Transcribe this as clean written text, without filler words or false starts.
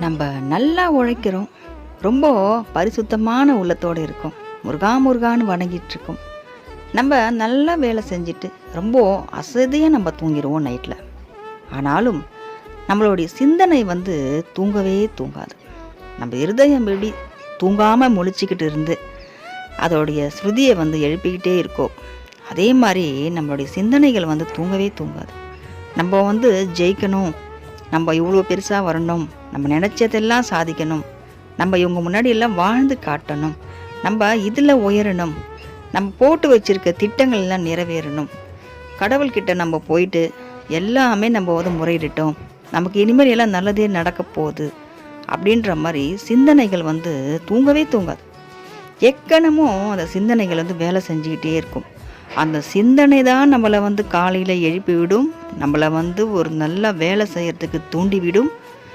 நம்ம நல்லா உழைக்கிறோம். ரொம்ப பரிசுத்தமான உள்ளத்தோடு இருக்கோம். முருகா முருகான்னு வணங்கிட்டு இருக்கோம். நம்ம நல்லா வேலை செஞ்சுட்டு ரொம்ப அசதியாக நம்ம தூங்கிடுவோம் நைட்டில். ஆனாலும் நம்மளுடைய சிந்தனை தூங்கவே தூங்காது. நம்ம இருதயம் எப்படி தூங்காமல் முழிச்சிக்கிட்டு இருந்து அதோடைய ஸ்ருதியை எழுப்பிக்கிட்டே இருக்கோம். அதே மாதிரி நம்மளுடைய சிந்தனைகள் தூங்கவே தூங்காது. நம்ம ஜெயிக்கணும், நம்ம இவ்வளோ பெருசாக வரணும், நம்ம நினச்சதெல்லாம் சாதிக்கணும், நம்ம இவங்க முன்னாடி எல்லாம் வாழ்ந்து காட்டணும், நம்ம இதில் உயரணும், நம்ம போட்டு வச்சுருக்க திட்டங்கள் எல்லாம் நிறைவேறணும், கடவுள்கிட்ட நம்ம போயிட்டு எல்லாமே நம்ம முறையிட்டோம், நமக்கு இனிமேல் எல்லாம் நல்லதே நடக்க போகுது அப்படின்ற மாதிரி சிந்தனைகள் தூங்கவே தூங்காது. எக்கணமும் அந்த சிந்தனைகள் வேலை செஞ்சுக்கிட்டே இருக்கும். அந்த சிந்தனை தான் நம்மளை காலையில் எழுப்பி விடும், நம்மளை ஒரு நல்ல வேலை செய்கிறதுக்கு தூண்டி விடும்.